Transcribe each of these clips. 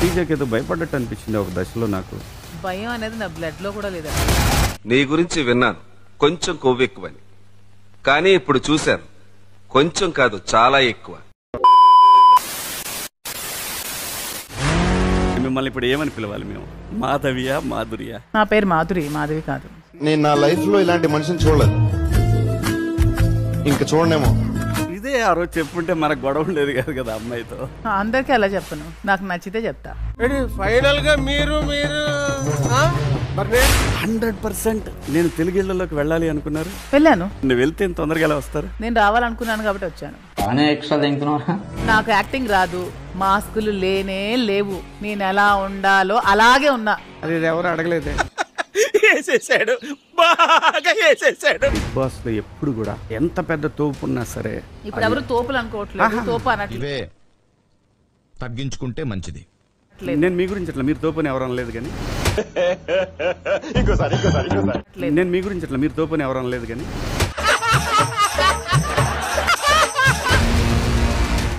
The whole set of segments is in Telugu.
శ్రీజకి ఏదో భయపడ్డట్టు అనిపించింది ఒక దశలో. నాకు భయం అనేది నా బ్లడ్ లో కూడా లేదా. నీ గురించి విన్నాను, కొంచెం కొవ్వెక్కువని. కానీ ఇప్పుడు చూశాను, కొంచెం కాదు చాలా ఎక్కువ. మిమ్మల్ని ఇప్పుడు ఏమని పిలవాలి మేము? మాధవియా, మాధురియా? నా పేరు మాధురి, మాధవి కాదు. నేను నా లైఫ్ లో ఇలాంటి మనిషిని చూడలేదు, ఇంకా చూడనేమో. ఇదే ఆ రోజు చెప్పుంటే మనకు గొడవ ఉండేది కాదు కదా అమ్మాయితో. అందరికీ అలా చెప్పను, నాకు నచ్చితే చెప్తా. ఫైనల్ గా మీరు 100% నేను తెలుగులోకి వెళ్ళాలి అనుకున్నారు. వెళ్ళాను. నువ్వు వెళ్తే తొందరగా ఎలా వస్తారు? నేను రావాలనుకున్నాను కాబట్టి వచ్చాను. నాకు యాక్టింగ్ రాదు, మాస్కులు లేనే లేవు. నేను ఎలా ఉండాలో అలాగే ఉన్నా. అది ఎవరు అడగలేదే. వేసేసాడు, బాగా వేసేసాడు. బిగ్ బాస్ లో ఎప్పుడు కూడా ఎంత పెద్ద తోపు ఉన్నా సరే, ఇప్పుడు ఎవరు తోపులు అనుకోవట్లేదు, తోపు అనట్లేదు. తగ్గించుకుంటే మంచిది. నేను మీ గురించి అట్లా మీరు తోపని ఎవరు అనలేదు కానీ, నేను మీ గురించి అట్లా మీరు తోపని ఎవరు అనలేదు కానీ,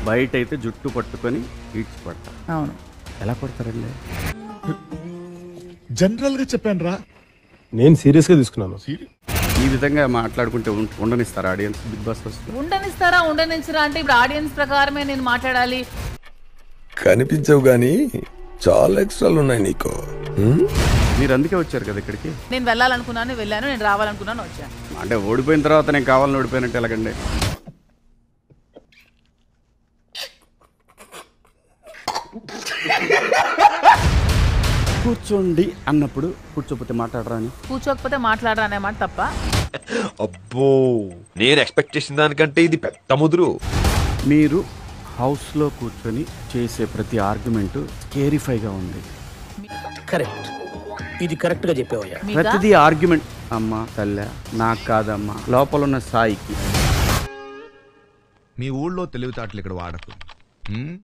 బయట అయితే జుట్టు పట్టుకొని ఈడ్చి పడతా. అవును. ఎలా పడతారండి? జనరల్ గా చెప్పాను రా, నేను సీరియస్ గా తీసుకున్నాను. ఈ విధంగా మాట్లాడుకుంటే ఉండనిస్తారు ఆడియన్స్ బిగ్ బాస్ వస్తే? ఉండనిస్తారా ఉండనించరా అంటే ఇప్పుడు ఆడియన్స్ ప్రకారమే నేను మాట్లాడాలి. కనిపించవు గానీ చాలా ఎక్స్ట్రాలు ఉన్నాయి నీకు. మీరు అందుకే వచ్చారు కదా ఇక్కడికి. నేను వెళ్ళాలనుకున్నాను వెళ్ళాను, నేను రావాలనుకున్నాను వచ్చాను. అంటే ఓడిపోయిన తర్వాత నేను కావాలని ఓడిపోయినట్టు ఎలాగండి? కూర్చోండి అన్నప్పుడు కూర్చోపోతే మాట్లాడరా అని, కూర్చోకపోతే మాట్లాడరా అనే మాట తప్ప. అబ్బో, నేను ఎక్స్పెక్ట్ చేసిన దానికంటే ఇది పెద్ద ముదురు. మీరు హౌస్లో కూర్చొని చేసే ప్రతి ఆర్గ్యుమెంట్ స్కేరిఫైగా ఉంది. కరెక్ట్, ఇది కరెక్ట్ గా చెప్పావయ్యా. ప్రతిదీ ఆర్గ్యుమెంట్. అమ్మ తల్లె నాకు కాదమ్మా, లోపల ఉన్న సాయికి. మీ ఊళ్ళో తెలివితేటలు ఇక్కడ వాడకు.